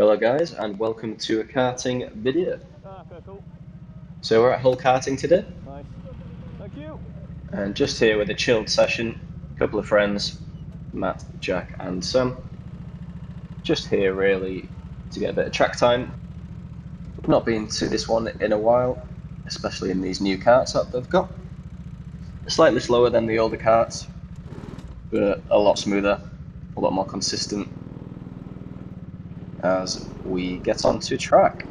Hello guys and welcome to a karting video. Okay, cool. So we're at Hull Karting today Nice. Thank you. and just here with a chilled session, a couple of friends, Matt, Jack and Sam. Just here really to get a bit of track time. We've not been to this one in a while, especially in these new karts that they've got. Slightly slower than the older karts, but a lot smoother, a lot more consistent as we get onto track.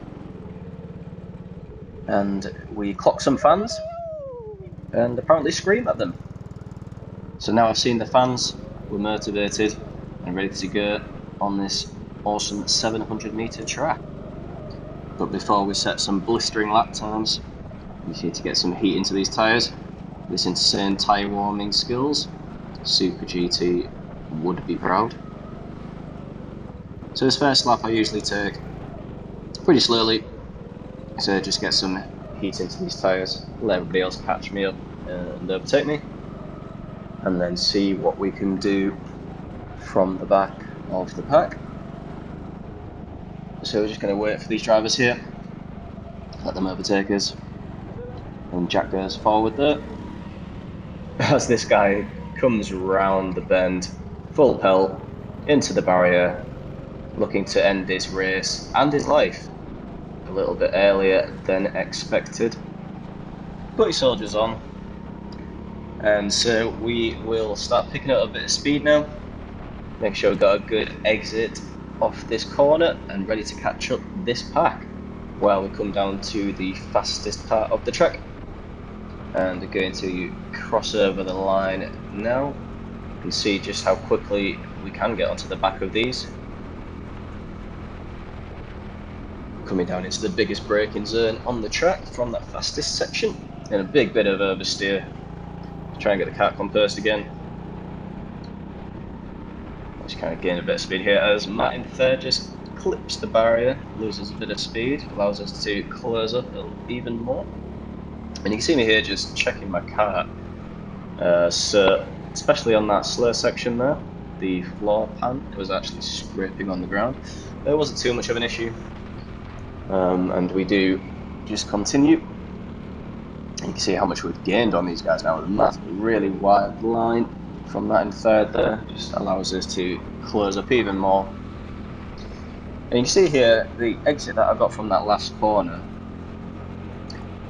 And we clock some fans and apparently scream at them. So now I've seen the fans, we're motivated and ready to go on this awesome 700-metre track. But before we set some blistering lap times, we need to get some heat into these tyres. This insane tyre warming skills, Super GT would be proud. So this first lap I usually take pretty slowly, so just get some heat into these tyres, let everybody else catch me up and overtake me, and then see what we can do from the back of the pack. So we're just going to wait for these drivers here, let them overtake us, and Jack goes forward there as this guy comes round the bend full pelt into the barrier, looking to end this race and his life a little bit earlier than expected. Put your soldiers on, and so we will start picking up a bit of speed now. Make sure we've got a good exit off this corner and ready to catch up this pack while we come down to the fastest part of the track. And we're going to cross over the line now and see just how quickly we can get onto the back of these. Coming down into the biggest braking zone on the track from that fastest section, and a big bit of oversteer to try and get the kart composed again. Just kind of gain a bit of speed here as Matt in third just clips the barrier, loses a bit of speed, allows us to close up even more. And you can see me here just checking my kart. So especially on that slow section there, the floor pan, it was actually scraping on the ground. There wasn't too much of an issue. And we do just continue. You can see how much we've gained on these guys now. That's a really wide line from that in third there, just allows us to close up even more. And you can see here the exit that I got from that last corner,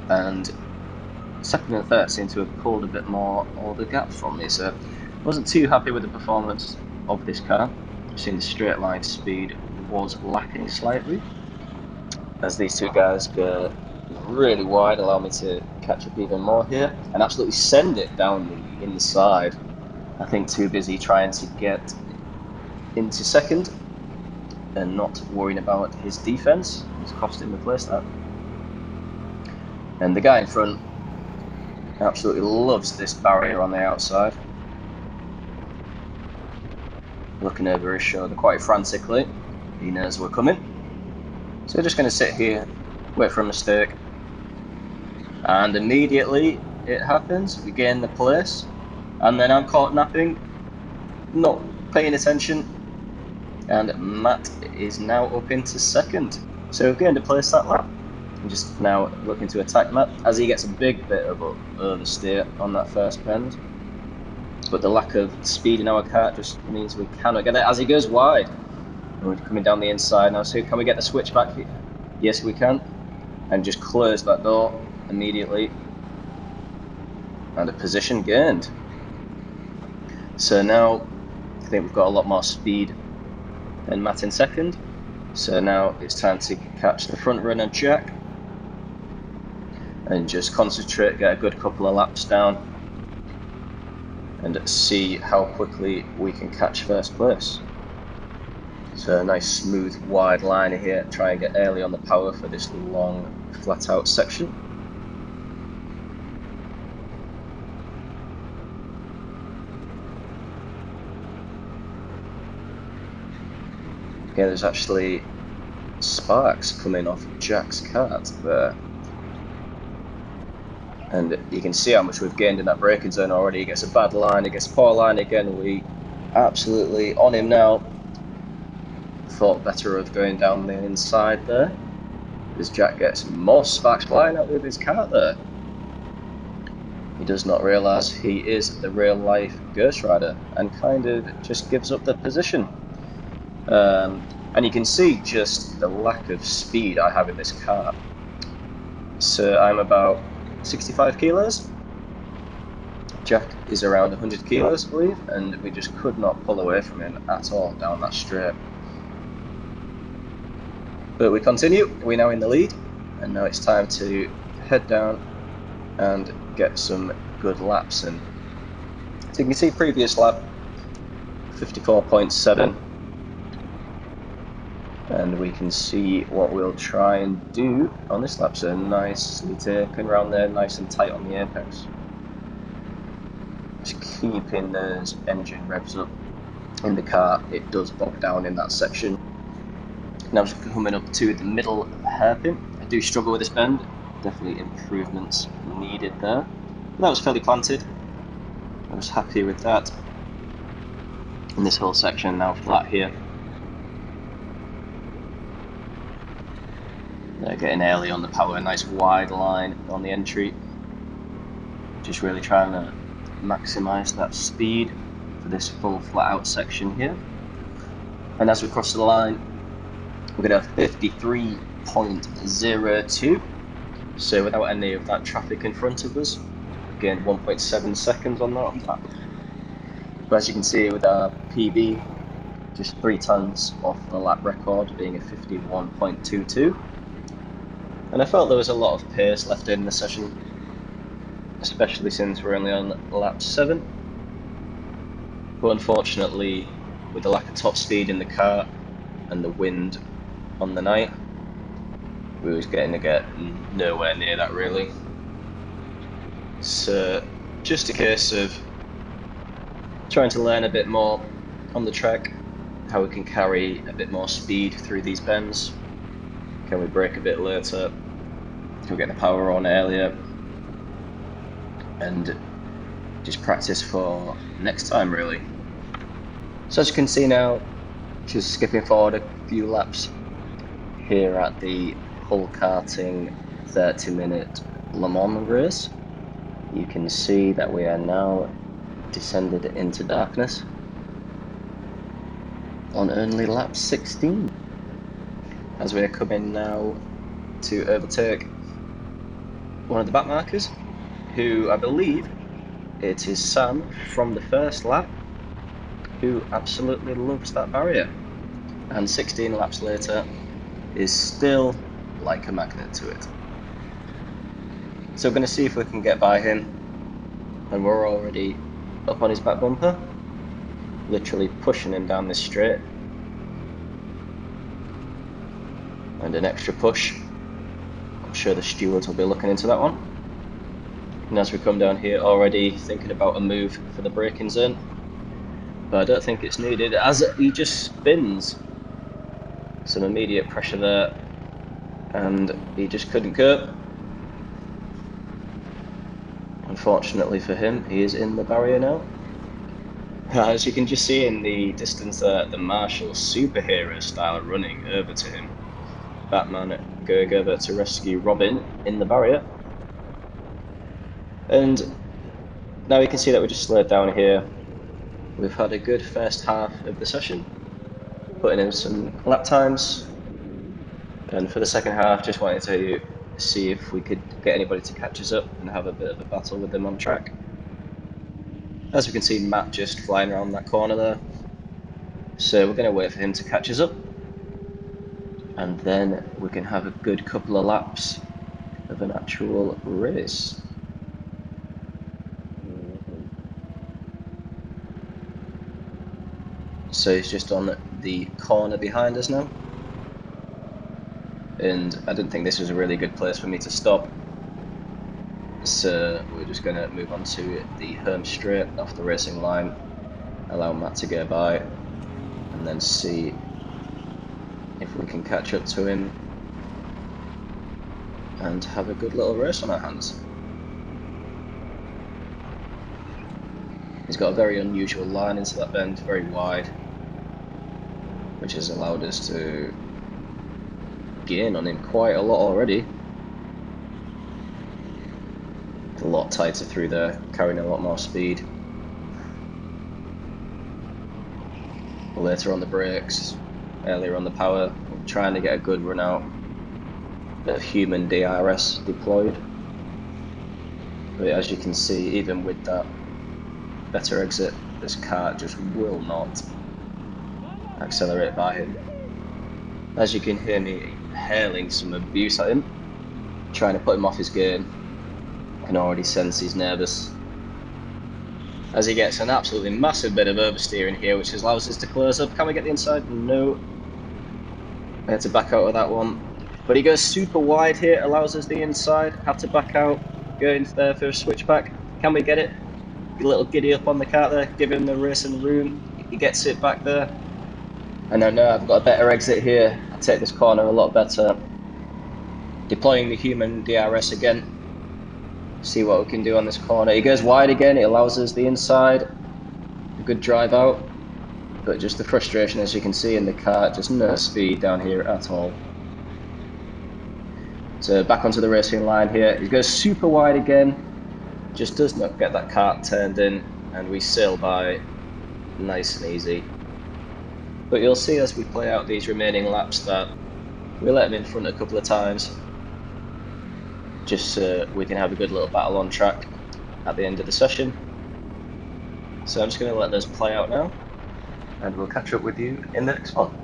and second and third seem to have pulled a bit more all the gaps from me, so I wasn't too happy with the performance of this car. I've seen the straight line speed was lacking slightly, as these two guys go really wide, allow me to catch up even more here and absolutely send it down the inside. I think too busy trying to get into second and not worrying about his defense. It's cost him the place, that. And the guy in front absolutely loves this barrier on the outside, looking over his shoulder quite frantically. He knows we're coming, so we're just going to sit here, wait for a mistake, and immediately it happens. We gain the place, and then I'm caught napping, not paying attention, and Matt is now up into second. So we've gained a place that lap. I'm just now looking to attack Matt as he gets a big bit of oversteer on that first bend. But the lack of speed in our kart just means we cannot get it as he goes wide. And we're coming down the inside now, so can we get the switch back here? Yes, we can. And just close that door immediately. And a position gained. So now I think we've got a lot more speed than Matt in second. So now it's time to catch the front runner Jack and just concentrate, get a good couple of laps down and see how quickly we can catch first place. So a nice smooth wide line here, try and get early on the power for this long flat out section. Okay, there's actually sparks coming off Jack's kart there. And you can see how much we've gained in that braking zone already. He gets a bad line, he gets a poor line again. We absolutely on him now. thought better of going down the inside there, as Jack gets more sparks flying out with his kart there. He does not realise he is the real life Ghost Rider and kind of just gives up the position. And you can see just the lack of speed I have in this car. So I'm about 65 kilos. Jack is around 100 kilos, I believe, and we just could not pull away from him at all down that straight. But we continue, we're now in the lead, and now it's time to head down and get some good laps in. So you can see previous lap, 54.7, and we can see what we'll try and do on this lap. So nicely taken around there, nice and tight on the apex. Just keeping those engine revs up in the car. It does bog down in that section. Now just coming up to the middle hairpin. I do struggle with this bend, definitely improvements needed there. But that was fairly planted. I was happy with that. And this whole section now flat here. They're getting early on the power, a nice wide line on the entry. Just really trying to maximise that speed for this full flat out section here. And as we cross the line, we're going to have 53.02. So without any of that traffic in front of us, gained 1.7 seconds on that lap. But as you can see with our PB, just 3 tonnes off the lap record, being a 51.22. And I felt there was a lot of pace left in the session, especially since we're only on lap 7. But unfortunately, with the lack of top speed in the car and the wind on the night, we was getting to get nowhere near that really. So just a case of trying to learn a bit more on the track, how we can carry a bit more speed through these bends. Can we brake a bit later? Can we get the power on earlier? And just practice for next time really. So as you can see now, just skipping forward a few laps here at the Hull Karting 30-minute Le Mans race, you can see that we are now descended into darkness on only lap 16. As we are coming now to overtake one of the back markers, who I believe it is Sam from the first lap, who absolutely loves that barrier, and 16 laps later is still like a magnet to it. So we're going to see if we can get by him, and we're already up on his back bumper, literally pushing him down this straight, and an extra push. I'm sure the stewards will be looking into that one. And as we come down here, already thinking about a move for the braking zone, but I don't think it's needed as he just spins. Some immediate pressure there, and he just couldn't cope. Unfortunately for him, he is in the barrier now. As you can just see in the distance there, the Marshall superhero style running over to him. Batman going over to rescue Robin in the barrier. And now you can see that we just slowed down here. We've had a good first half of the session, putting in some lap times. And for the second half, just wanted to see if we could get anybody to catch us up and have a bit of a battle with them on track. As we can see, Matt just flying around that corner there. So we're going to wait for him to catch us up, and then we can have a good couple of laps of an actual race. So he's just on the corner behind us now, and I didn't think this was a really good place for me to stop, so we're just going to move on to the home straight off the racing line, allow Matt to go by, and then see if we can catch up to him and have a good little race on our hands. He's got a very unusual line into that bend, very wide. which has allowed us to gain on him quite a lot already. A lot tighter through there, carrying a lot more speed. Later on the brakes, earlier on the power, trying to get a good run out. Bit of human DRS deployed. But as you can see, even with that better exit, this kart just will not accelerate by him. As you can hear me hurling some abuse at him, trying to put him off his game. I can already sense he's nervous. As he gets an absolutely massive bit of oversteering here, which allows us to close up. Can we get the inside? No. I had to back out of that one. But he goes super wide here, allows us the inside. Have to back out, go into there for a switchback. Can we get it? A little giddy up on the kart there, give him the racing room. He gets it back there. And I know I've got a better exit here. I take this corner a lot better. Deploying the human DRS again. See what we can do on this corner. He goes wide again, it allows us the inside. A good drive out. But just the frustration, as you can see in the kart, just no speed down here at all. So back onto the racing line here. He goes super wide again. Just does not get that kart turned in, and we sail by nice and easy. But you'll see as we play out these remaining laps that we let him in front a couple of times, just so we can have a good little battle on track at the end of the session. So I'm just going to let those play out now, and we'll catch up with you in the next one.